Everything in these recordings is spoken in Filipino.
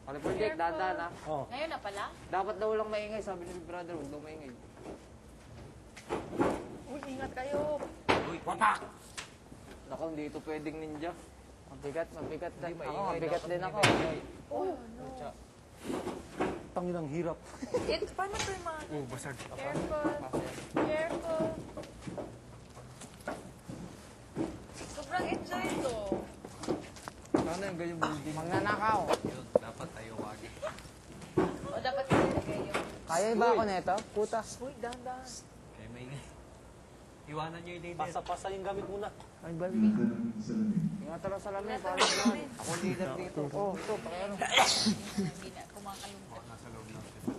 Ano project, dahan-dahan ha. Oh. Ngayon na pala? Dapat daw lang maingay, sabi ni Big Brother, huwag daw maingay. Uy, ingat kayo. Uy, wapak! Naku, hindi ito pwedeng ninja. Mabigat. Hindi Ako, maingay, mabigat dapat din hindi ako. maingay. Oh, no. Tanginang hirap. Paano ito yung mga... Oh, basag. Careful. Careful. Sobrang enjoy ito. Ano yung ganyan building? Magnanakaw. Yun, dapat tayo wagi. O, dapat nilagay yung... Kaya ba ako nito? Puta. Uy, dahan-dahan. Kaya maingay. Iwanan nyo yung leader. Pasa-pasa yung gamit muna. Ay, bali. Ingatan lang sa lamin, parang naman. Ako leader dito. Oh, ito, pakiano. Hindi na kumakalungkot. Nasa loob lang sila.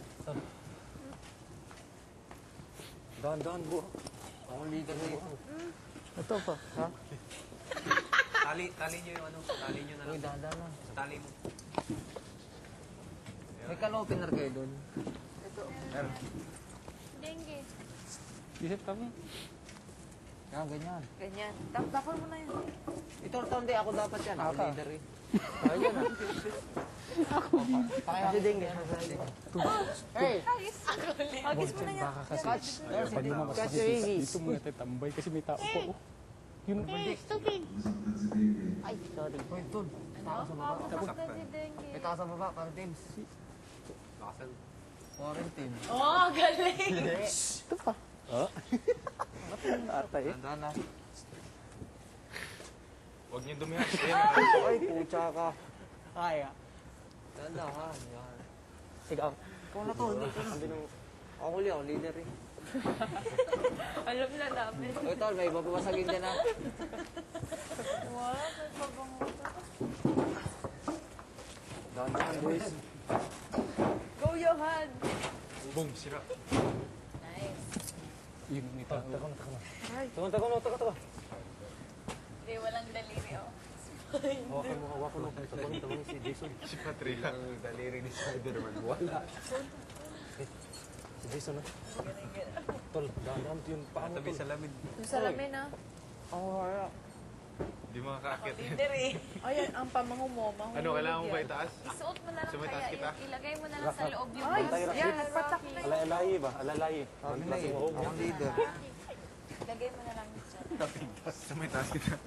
Dahan-dahan, bro. Ako leader dito. Ito pa, ha? Tali nyo yung ano. Tali nyo na Uy, lang. dahan-dahan lang. Tali mo. May can-opener kayo doon. Meron. Dengue. Isip kami. Yan, ganyan. Ganyan. Tapon mo na yun. Ito, hindi ako dapat yan. Ako leader eh. Ayun na. Kasi dingue. Hey! Agis mo na yan. Catch. Catch your Iggy's. Dito muna tayo tambay kasi may tao pa. Oh. Yun ang Stupid. Ay, sorry. Uy, tol. Tao sa baba. Tapos na si Dengue. May tao sa baba, para teams. Bakasan. Quarantine. Oh, galing. Ito pa. Oh. Ata eh. Tandaan na. Huwag niyo dumihan. Ay, pucha ka. Kaya. Tandaan. Yan. Ikaw. Ikaw na to, hindi ko na. Ako huli, ako leader eh. Alam na namin. Uy, tol, may bababasagin dyan ha. Wow, may pabango. Tandaan, boys. Go, Johan. Boom, sira. Nice. Yun ang ito. Tago. Hindi, walang daliri, oh. Hawakan mo. Tabang si Jason. Si Patria. Ang daliri ni Spider-Man. Wala. Si Jason, ah. Tol, dahan-dahan yun. Tabi sa lamid. Yung salamin, ah. Ako harap. Di makakakit. Leader, eh. Ayan, ang pamango mo. Mahulog Ano, kailangan mo ba yan. itaas? Isuot mo na lang Sumitaas kaya. kita? Ilagay mo na lang sa loob yung Ay, bag. yan, patak na yun. Alalayi ba? Alalayi. Sabi na eh, ako leader. Ilagay mo na lang dyan. Sumitaas kita.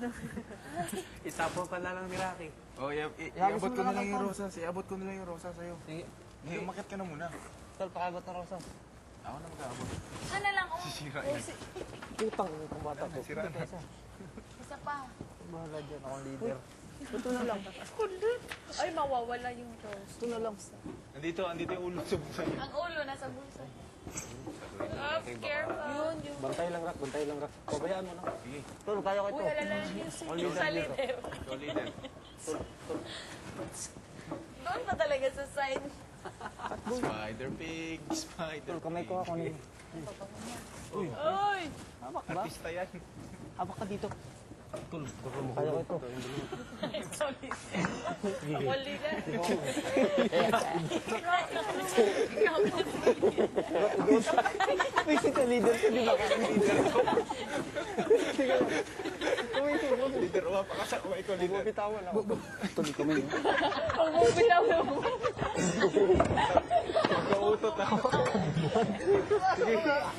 Itapo pa na lang ni Rocky. Oh, iabot ko na lang yung rosas. Iabot ko na lang yung rosas sa'yo. Sige. Hindi, umakit ka na muna. Tol, pakagot na rosas. Ako na mag-aabot. Ano lang, oh. Sisira yan. Putang kumata ko. Sira na. Isa pa. Bahala dyan, ako leader. Ito na lang. Ay, mawawala yung rose. Ito na lang. Andito yung ulo sa busa niya. Ang ulo nasa bulsa. Ah, careful. Yun, yun. Bantay lang rak. Pabayaan mo lang. Sige. Tol, kaya ko Uy, ito. alala yung sa leader. Ikaw leader. Doon pa talaga sa side. Spider pig. Spider Tol, kamay ko ako nila. Uy, Ay! Habak ba? artista yan. Habak ka dito. Tol, baka mo. Kaya ko ito. Sorry. Ako leader. May kita leader ka, di ba? Leader, pa ka sa ikaw leader. Bitawan ako. Tuloy kami. Ang bubitaw mo. Kautot ako.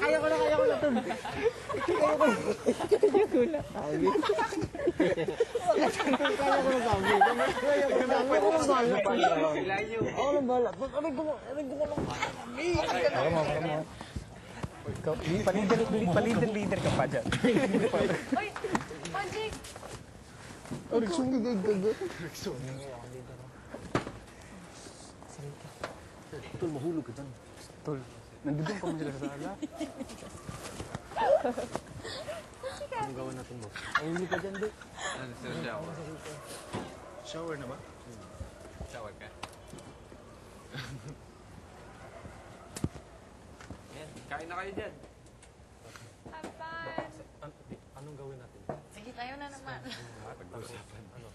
Kaya ko na, tol. Kaya ko na. Kaya ko na sabi. Ako lang bahala. Ako lang bahala. Aray ko lang. Ako mo. Ikaw, palider ka pa dyan. Ay! Magic! Rexon, gagagaga. Tol, mahulog ka dyan. Tol, nandun pa mo sila sa sala. Anong gawin natin mo? Ay, hindi ka dyan, di. Ano sa shower? Shower na ba? Shower ka. Yan, kain na kayo dyan. Have fun! Anong gawin natin? Sige, tayo na naman. Pag-usapan. Ano?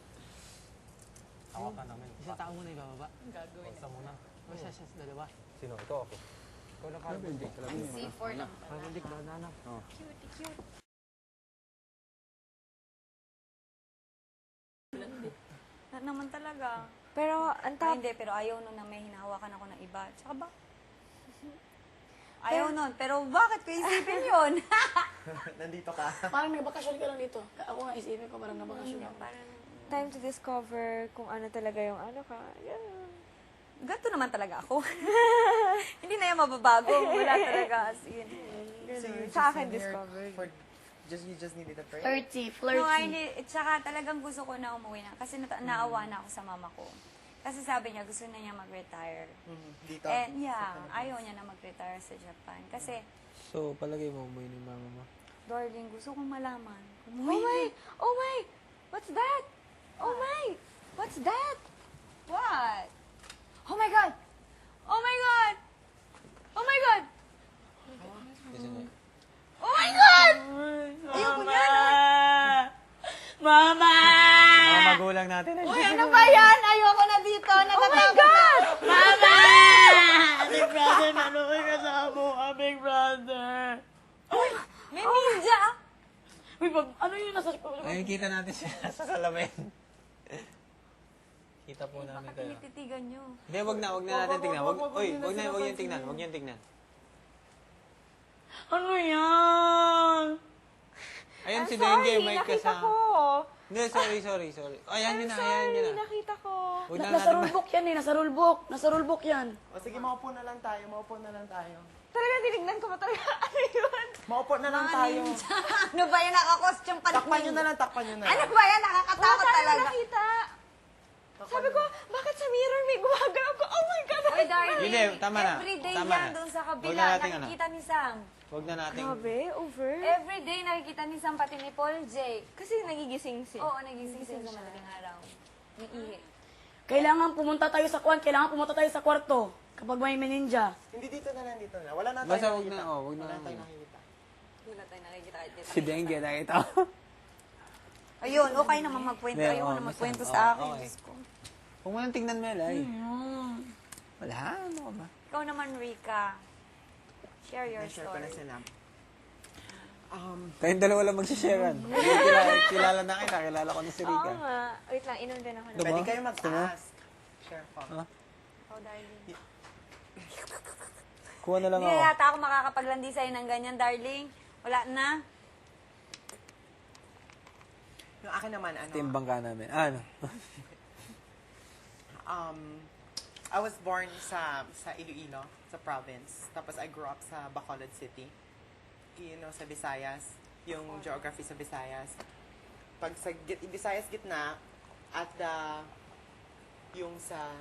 Hawakan namin. Isang tao muna ibababa. Ang gagawin Isa muna. O siya, dalawa. Sino? Ikaw ako. Ikaw na carbon dick. C4 lang pala. Carbon dick, dahan-dahan. Cute, cute. Na naman talaga. Pero, ang Ay, hindi, pero ayaw nun na may hinahawakan ako ng iba. Tsaka ba? Ayaw nun. Pero bakit ko isipin yun? Nandito ka. Parang nagbakasyon ka lang dito. Ako nga isipin ko parang nagbakasyon ako. time to discover kung ano talaga yung ano ka. Yeah. Ganito naman talaga ako. Hindi na yan mababago. Wala talaga as in. So you Sa just akin, came here discovered. for you just needed a break? Flirty, No, flirty. hindi. Tsaka talagang gusto ko na umuwi na. Kasi naawa na ako sa mama ko. Kasi sabi niya, gusto na niya mag-retire. Dito? And yeah, ayaw niya na mag-retire sa Japan. Kasi, So, palagay mo umuwi ni mama mo? darling, gusto kong malaman. Oh my! What's that? Oh my! What's that? What? Oh my God! Oh my God! Oh my God! Kasi nga. Oh my God! Ayoko yan. Mama! Mga magulang natin. Uy, ano ba yan? Ayoko na dito. Natatakot na. Mama! Big brother, nanonood ka sa amo. Big brother. May ninja. Uy, ano yun nasa... Ay, kita natin siya sa salamin. Kita po namin Bakit kayo. tinititigan nyo? Hindi, wag na natin tingnan. Wag yung tingnan. Wag yung tingnan. Ano yan? Ayun si Sorry, Dengue, may nakita kasama. ko. Hindi, sorry. Ayan yun na. Sorry, nakita ko. Huwag na Nasa natin rulebook yan eh, nasa rulebook yan. O sige, maupo na lang tayo. Talaga tinignan ko pa talaga. Ano yun? Maupo na lang Mga tayo. ninja. Ano ba yan? Nakakostume pa Takpan nyo na lang. Ano ba yan? Nakakatakot Wala talaga. nakita. Sabi ko, bakit sa mirror may gumagalaw ko? Oh my God! Oy, darling. Hindi, tama na. Everyday Tama yan na. doon sa Huwag kabila. na natin, Nakikita ni Sam. Huwag na natin. Grabe, over. Everyday nakikita ni Sam pati ni Paul J. Kasi nagigising siya. Oo, nagising siya sa madaling araw. Ni Ihi. Kailangan pumunta tayo sa kwarto kapag may ninja. Hindi dito na lang. Wala na tayo Basta huwag nakikita. na, huwag na. Wala tayo nakikita. Wala tayo nakikita. Si Dengue, nakita ko. Ayun, okay naman magkwento. Hindi, Ayoko oo, na magkwento basta. sa Oo, akin. okay. Diyos ko. Huwag mo nang tingnan, Melay. Wala, ano ka ba? Ikaw naman, Rika. Share your Share ko na story. sila. Kayong dalawa lang magsisharean. Kilala na kita, kilala ko na si Oo Rika. nga. Wait lang, inom din ako. Diba? Pwede kayo Gusto mo? mag-ask. Share ko. Oh, darling. Kuha na lang Hindi ako. na yata ako makakapaglandi sa'yo ng ganyan, darling. Wala na. Yung akin naman, Timbang ka namin. Ano? I was born sa Iloilo, sa province. Tapos I grew up sa Bacolod City. Sa Visayas. Yung geography sa Visayas. Pag sa Visayas gitna, at yung sa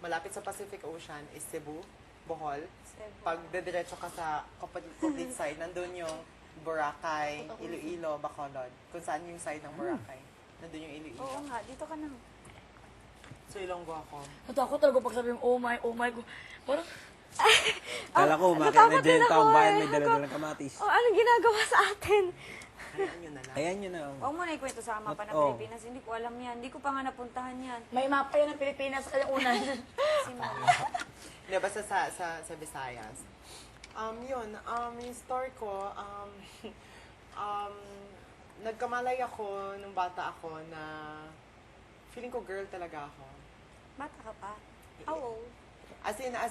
malapit sa Pacific Ocean is Cebu, Bohol. Pag dediretso ka sa complete side, nandun yung Boracay, Iloilo, Bacolod. Kung saan yung side ng Boracay. Nandun yung Iloilo. Oo nga, dito ka na. So, Ilonggo ako. Natakot talaga pag sabi mo, oh my God. Parang, Kala ko, umakit na natakot dyan din taong ako bayan, eh. may dala-dalang kamatis. Oh, anong ginagawa sa atin? Hayaan nyo na lang. Ayan yun na. Huwag mo na ikwento sa mapa ng Oo. Pilipinas. Hindi ko alam yan. Hindi ko pa nga napuntahan yan. may mapa yan ng Pilipinas sa kanyang unan. Si Mama. Hindi, basta sa Visayas. Yung story ko, nagkamalay ako nung bata ako na feeling ko girl talaga ako. Bata ka pa? How old? As in, as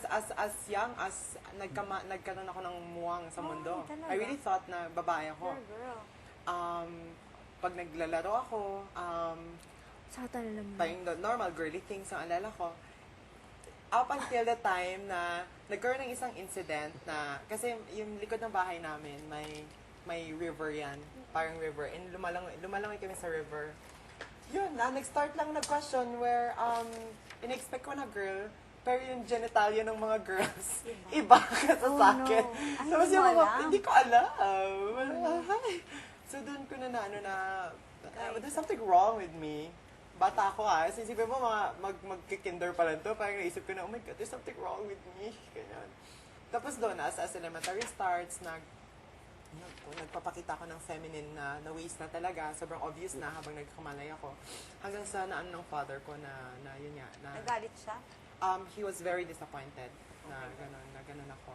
young as nagkaroon ako ng muwang sa mundo. talaga? I really thought na babae ako. You're a girl. Pag naglalaro ako, Sa talalam mo. parang the normal girly things ang alala ko. Up until the time na nagkaroon ng isang incident na, kasi yung likod ng bahay namin, may river yan. Parang river. And lumalangoy kami sa river. Yun, nag-start lang nag-question where, in-expect ko na girl, pero yung genitalia ng mga girls, iba ka sa akin. Ay, Tapos hindi yung mo mga, alam? hindi ko alam. So doon ko na there's something wrong with me. Bata ako Isipin mo, mag-kinder pa lang to. Parang naisip ko na, oh my God, there's something wrong with me. Ganyan. Tapos doon, as elementary starts, nagpapakita ako ng feminine na ways na talaga. Sobrang obvious na habang nagkamalay ako. Hanggang sa naano ng father ko na yun nga. Nagalit siya? He was very disappointed na ganun ako.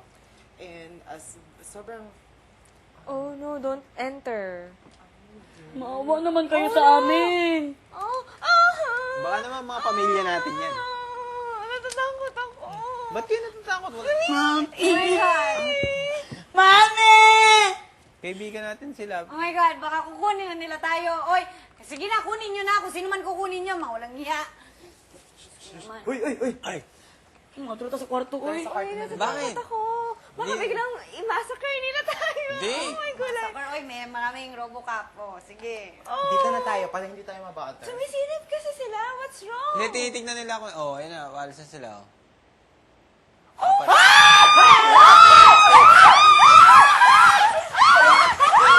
And as sobrang Oh no, don't enter. Maawa naman kayo sa amin. Oh, Baka naman mga pamilya natin yan. natatakot ako. Ba't kayo natatakot? Oh my God! Mami! Kaibigan natin sila. Oh my God, baka kukunin na nila tayo. Oy, sige na, kunin nyo na. Kung sino man kukunin nyo, mawalang hiya. Uy! Ay! Mga tulad sa kwarto ko eh. Bakit? Ako. Baka biglang i-massacre nila tayo. Hindi. Oh my God. Soccer, oy, may maraming Robocop. Oh, sige. Dito na tayo, para hindi tayo mabater. Sumisilip kasi sila. What's wrong? Hindi, tinitignan nila ako. Oh, ayun na. Walis na sila. Oh.